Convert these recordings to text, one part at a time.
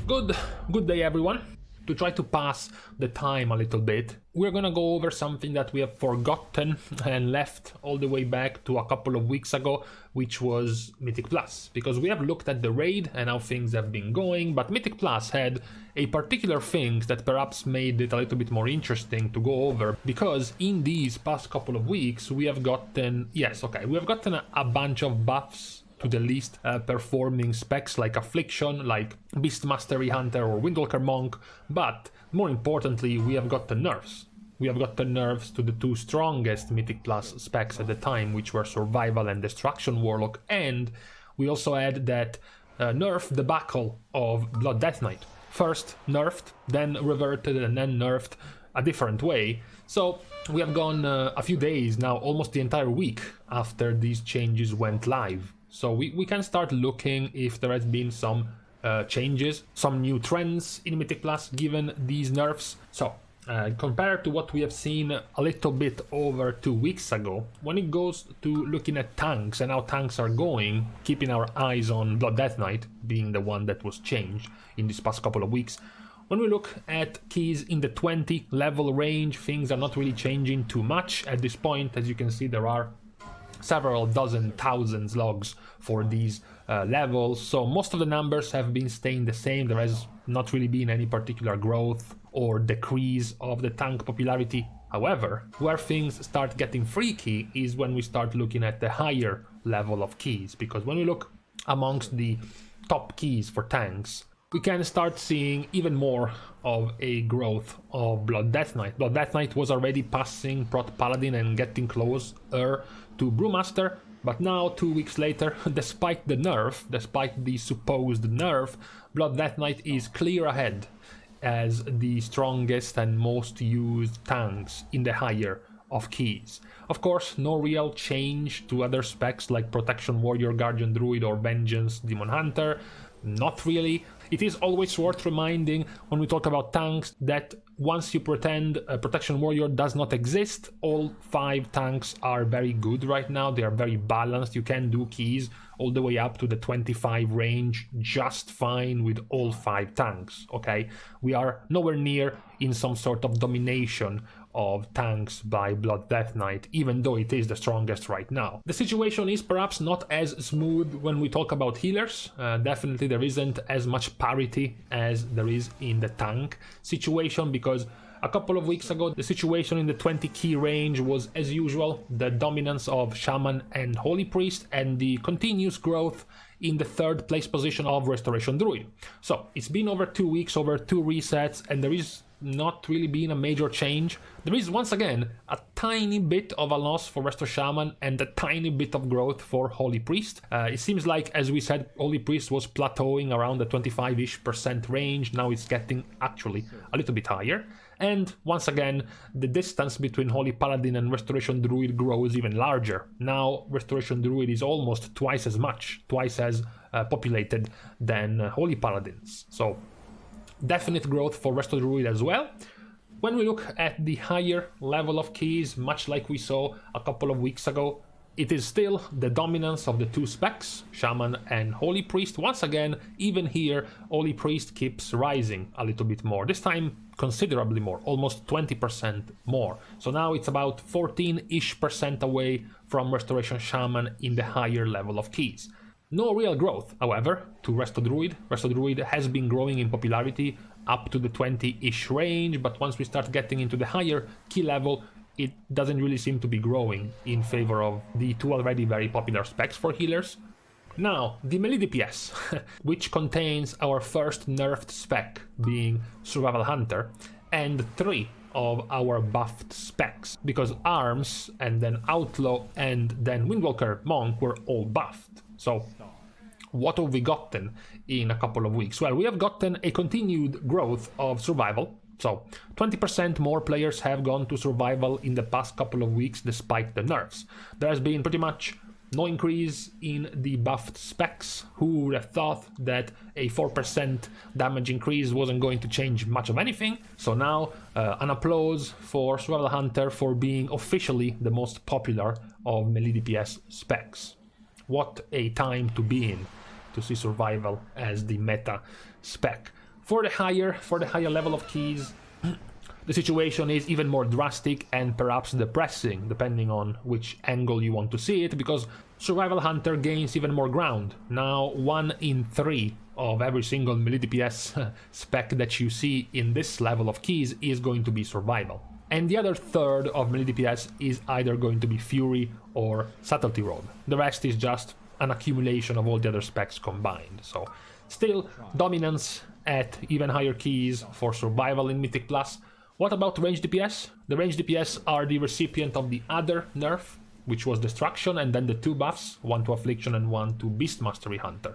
Good day everyone. To try to pass the time a little bit, we're gonna go over something that we have forgotten and left all the way back to a couple of weeks ago, which was Mythic Plus. Because we have looked at the raid and how things have been going, but Mythic Plus had a particular thing that perhaps made it a little bit more interesting to go over, because in these past couple of weeks we have gotten, a bunch of buffs to the least performing specs like Affliction, like Beast Mastery Hunter or Windwalker Monk, but more importantly we have got the nerfs. We have got the nerfs to the two strongest Mythic Plus specs at the time, which were Survival and Destruction Warlock, and we also had that nerf debacle of Blood Death Knight. First nerfed, then reverted, and then nerfed a different way. So we have gone a few days now, almost the entire week after these changes went live. So we can start looking if there has been some changes, some new trends in Mythic Plus given these nerfs. So compared to what we have seen a little bit over 2 weeks ago, when it goes to looking at tanks and how tanks are going, keeping our eyes on Blood Death Knight being the one that was changed in these past couple of weeks, when we look at keys in the 20 level range, things are not really changing too much at this point. As you can see, there are several dozen thousands logs for these levels, so most of the numbers have been staying the same. There has not really been any particular growth or decrease of the tank popularity. However, where things start getting freaky is when we start looking at the higher level of keys, because when we look amongst the top keys for tanks, we can start seeing even more of a growth of Blood Death Knight. Blood Death Knight was already passing Prot Paladin and getting closer to Brewmaster, but now 2 weeks later, despite the nerf, despite the supposed nerf, Blood Death Knight is clear ahead as the strongest and most used tanks in the higher of keys. Of course, no real change to other specs like Protection Warrior, Guardian Druid or Vengeance Demon Hunter. Not really. It is always worth reminding when we talk about tanks that once you pretend a Protection Warrior does not exist, all 5 tanks are very good right now. They are very balanced. You can do keys all the way up to the 25 range just fine with all 5 tanks, okay? We are nowhere near in some sort of domination of tanks by Blood Death Knight, even though it is the strongest right now. The situation is perhaps not as smooth when we talk about healers. Definitely there isn't as much parity as there is in the tank situation, because a couple of weeks ago the situation in the 20 key range was, as usual, the dominance of Shaman and Holy Priest and the continuous growth in the 3rd place position of Restoration Druid. So it's been over 2 weeks, over 2 resets, and there is not really been a major change. There is once again a tiny bit of a loss for Resto Shaman and a tiny bit of growth for Holy Priest. It seems like, as we said, Holy Priest was plateauing around the 25% range. Now it's getting actually a little bit higher. And once again, the distance between Holy Paladin and Restoration Druid grows even larger. Now Restoration Druid is almost twice as populated than Holy Paladins. So definite growth for Resto Druid as well. When we look at the higher level of keys, much like we saw a couple of weeks ago, it is still the dominance of the 2 specs, Shaman and Holy Priest. Once again, even here, Holy Priest keeps rising a little bit more. This time, considerably more, almost 20% more. So now it's about 14-ish% away from Restoration Shaman in the higher level of keys. No real growth, however, to Resto Druid. Resto Druid has been growing in popularity up to the 20-ish range, but once we start getting into the higher key level, it doesn't really seem to be growing in favor of the 2 already very popular specs for healers. Now, the melee DPS, which contains our first nerfed spec being Survival Hunter, and 3 of our buffed specs, because Arms and then Outlaw and then Windwalker Monk were all buffed. So what have we gotten in a couple of weeks? Well, we have gotten a continued growth of Survival. So 20% more players have gone to Survival in the past couple of weeks despite the nerfs. There has been pretty much no increase in the buffed specs. Who would have thought that a 4% damage increase wasn't going to change much of anything? So now an applause for Survival Hunter for being officially the most popular of melee DPS specs. What a time to be in, to see Survival as the meta spec For the higher level of keys, the situation is even more drastic and perhaps depressing, depending on which angle you want to see it, because Survival Hunter gains even more ground. Now 1 in 3 of every single melee DPS spec that you see in this level of keys is going to be Survival. And the other third of melee DPS is either going to be Fury or Subtlety Robe. The rest is just an accumulation of all the other specs combined. So still dominance at even higher keys for Survival in Mythic Plus. What about range DPS? The range DPS are the recipient of the other nerf, which was Destruction, and then the 2 buffs, 1 to Affliction and 1 to Beast Mastery Hunter.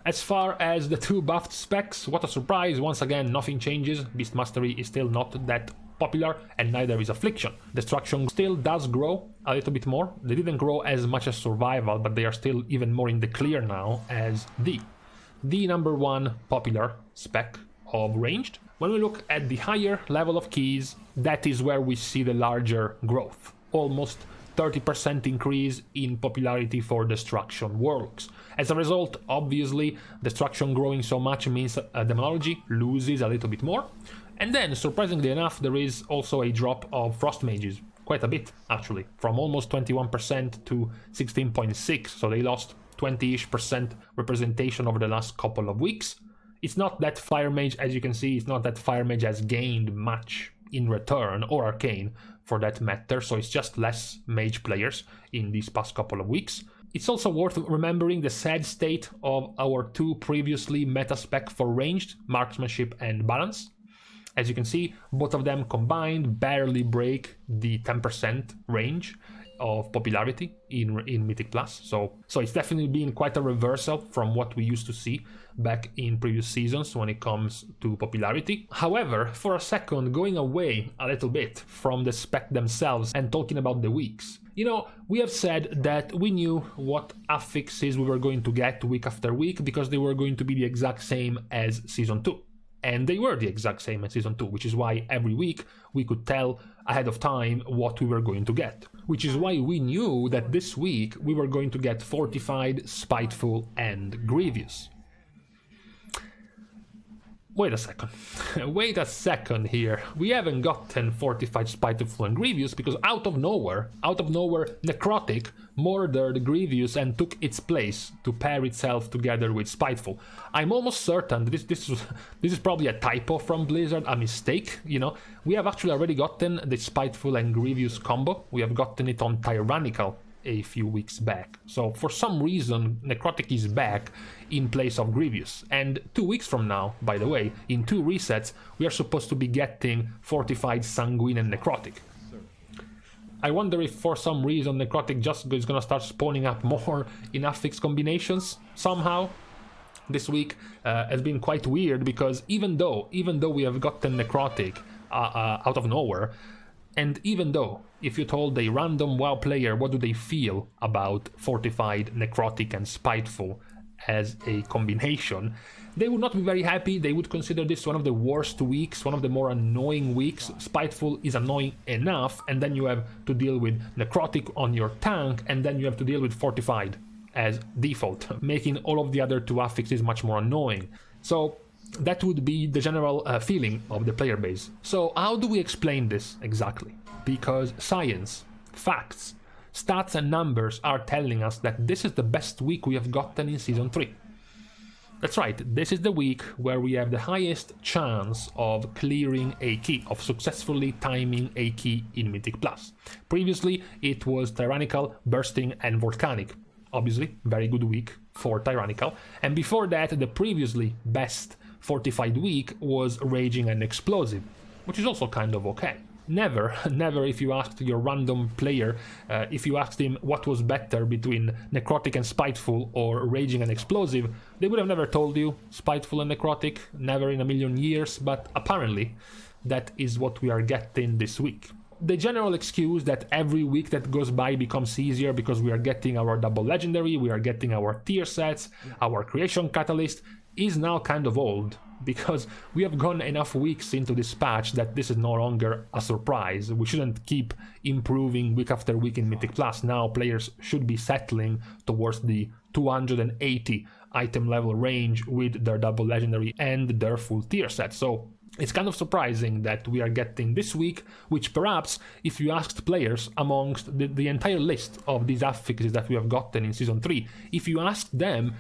As far as the 2 buffed specs, what a surprise, once again nothing changes. Beast Mastery is still not that popular, and neither is Affliction. Destruction still does grow a little bit more. They didn't grow as much as Survival, but they are still even more in the clear now as the number 1 popular spec of ranged. When we look at the higher level of keys, that is where we see the larger growth. Almost 30% increase in popularity for Destruction Warlocks. As a result, obviously, Destruction growing so much means Demonology loses a little bit more. And then, surprisingly enough, there is also a drop of Frost Mages, quite a bit actually, from almost 21% to 16.6%, so they lost 20-ish% representation over the last couple of weeks. It's not that Fire Mage, as you can see, it's not that Fire Mage has gained much in return, or Arcane for that matter, so it's just less mage players in these past couple of weeks. It's also worth remembering the sad state of our 2 previously meta spec for ranged, Marksmanship and Balance. As you can see, both of them combined barely break the 10% range of popularity in Mythic Plus, so it's definitely been quite a reversal from what we used to see back in previous seasons when it comes to popularity. However, for a second, going away a little bit from the spec themselves and talking about the weeks. You know, we have said that we knew what affixes we were going to get week after week because they were going to be the exact same as Season 2. And they were the exact same as Season 2, which is why every week we could tell ahead of time what we were going to get. Which is why we knew that this week we were going to get Fortified, Spiteful, and Grievous. Wait a second. Wait a second here. We haven't gotten Fortified, Spiteful, and Grievous because out of nowhere, NECROTIC murdered Grievous and took its place to pair itself together with Spiteful. I'm almost certain this is probably a typo from Blizzard, a mistake, you know. We have actually already gotten the Spiteful and Grievous combo. We have gotten it on Tyrannical a few weeks back. So for some reason, NECROTIC is back in place of Grievous. And 2 weeks from now, by the way, in 2 resets, we are supposed to be getting Fortified, Sanguine, and NECROTIC. I wonder if for some reason NECROTIC just is gonna start spawning up more in affix combinations somehow. This week has been quite weird because even though we have gotten NECROTIC out of nowhere, and even though if you told a random WoW player what do they feel about Fortified, NECROTIC, and Spiteful as a combination, they would not be very happy. They would consider this one of the worst weeks, one of the more annoying weeks. Spiteful is annoying enough, and then you have to deal with NECROTIC on your tank, and then you have to deal with Fortified as default, making all of the other 2 affixes much more annoying. So that would be the general feeling of the player base. So how do we explain this exactly? Because science, facts, stats and numbers are telling us that this is the best week we have gotten in Season 3. That's right, this is the week where we have the highest chance of clearing a key, of successfully timing a key in Mythic Plus. Previously, it was Tyrannical, Bursting, and Volcanic. Obviously, very good week for Tyrannical. And before that, the previously best Fortified week was Raging and Explosive, which is also kind of okay. Never if you asked your random player, if you asked him what was better between NECROTIC and Spiteful or Raging and Explosive, they would have never told you Spiteful and NECROTIC, never in a million years, but apparently that is what we are getting this week. The general excuse that every week that goes by becomes easier because we are getting our double legendary, we are getting our tier sets, our creation catalyst, is now kind of old, because we have gone enough weeks into this patch that this is no longer a surprise. We shouldn't keep improving week after week in Mythic Plus. Now players should be settling towards the 280 item level range with their double legendary and their full tier set. So it's kind of surprising that we are getting this week, which perhaps if you asked players amongst the entire list of these affixes that we have gotten in Season 3, if you asked them,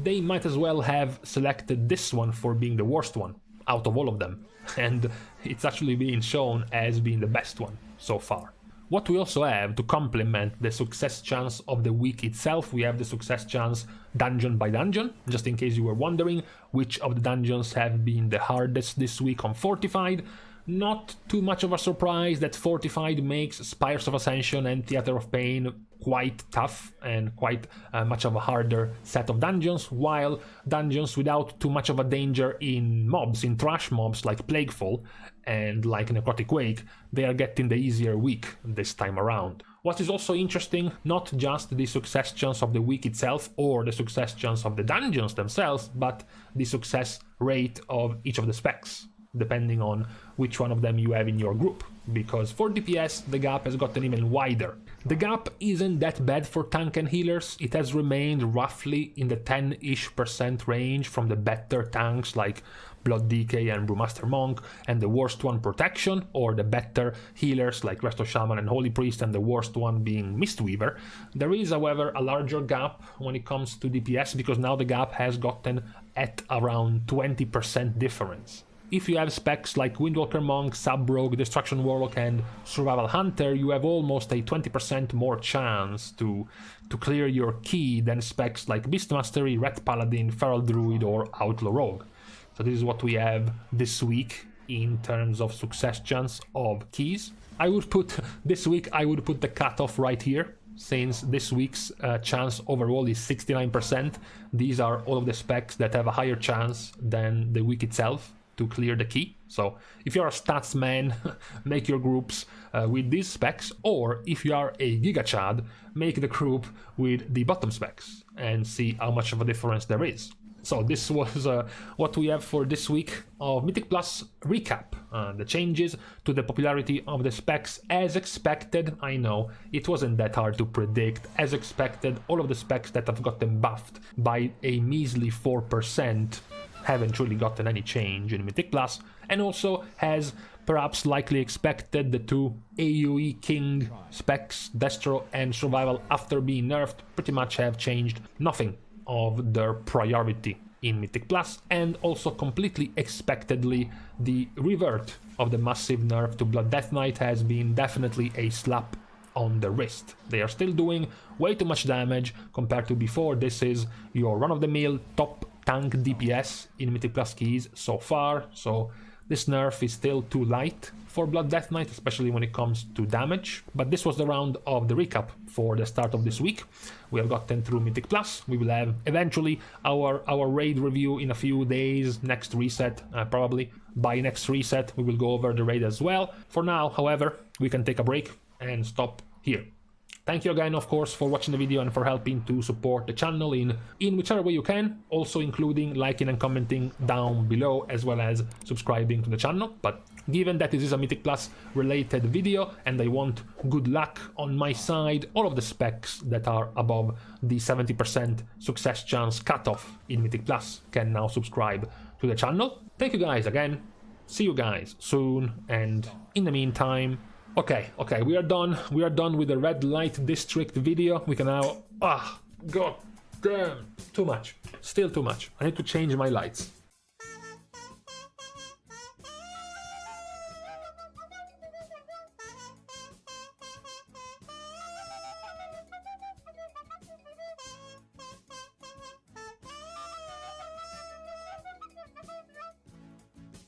they might as well have selected this one for being the worst one out of all of them. And it's actually being shown as being the best one so far. What we also have to complement the success chance of the week itself, we have the success chance dungeon by dungeon, just in case you were wondering which of the dungeons have been the hardest this week on Fortified. Not too much of a surprise that Fortified makes Spires of Ascension and Theater of Pain quite tough and quite much of a harder set of dungeons, while dungeons without too much of a danger in mobs, in trash mobs like Plaguefall and like Necrotic Wake, they are getting the easier week this time around. What is also interesting, not just the success chance of the week itself or the success chance of the dungeons themselves, but the success rate of each of the specs, depending on which one of them you have in your group, because for DPS the gap has gotten even wider. The gap isn't that bad for tank and healers, it has remained roughly in the 10-ish% range from the better tanks like Blood DK and Brewmaster Monk, and the worst one Protection, or the better healers like Resto Shaman and Holy Priest, and the worst one being Mistweaver. There is, however, a larger gap when it comes to DPS, because now the gap has gotten at around 20% difference. If you have specs like Windwalker Monk, Sub-Rogue, Destruction Warlock and Survival Hunter, you have almost a 20% more chance to clear your key than specs like Beast Mastery, Red Paladin, Feral Druid or Outlaw Rogue. So this is what we have this week in terms of success chance of keys. This week I would put the cutoff right here, since this week's chance overall is 69%. These are all of the specs that have a higher chance than the week itself to clear the key. So if you're a stats man, make your groups with these specs, or if you are a Giga Chad, make the group with the bottom specs and see how much of a difference there is. So this was what we have for this week of Mythic Plus recap. The changes to the popularity of the specs as expected. I know, it wasn't that hard to predict. As expected, all of the specs that have gotten buffed by a measly 4% haven't really gotten any change in Mythic Plus, and also has perhaps likely expected the two AoE King specs, Destro and Survival, after being nerfed, pretty much have changed nothing of their priority in Mythic Plus, and also completely expectedly the revert of the massive nerf to Blood Death Knight has been definitely a slap on the wrist. They are still doing way too much damage compared to before. This is your run-of-the-mill top tank DPS in Mythic Plus keys so far, so this nerf is still too light for Blood Death Knight, especially when it comes to damage. But this was the round of the recap for the start of this week. We have gotten through Mythic Plus. We will have eventually our raid review in a few days, next reset probably. By next reset we will go over the raid as well. For now, however, we can take a break and stop here. Thank you again, of course, for watching the video and for helping to support the channel in whichever way you can, also including liking and commenting down below, as well as subscribing to the channel. But given that this is a Mythic Plus related video and I want good luck on my side, all of the specs that are above the 70% success chance cutoff in Mythic Plus can now subscribe to the channel. Thank you guys again, see you guys soon, and in the meantime, Okay, we are done with the red light district video. We can now, god damn, too much, still too much. I need to change my lights.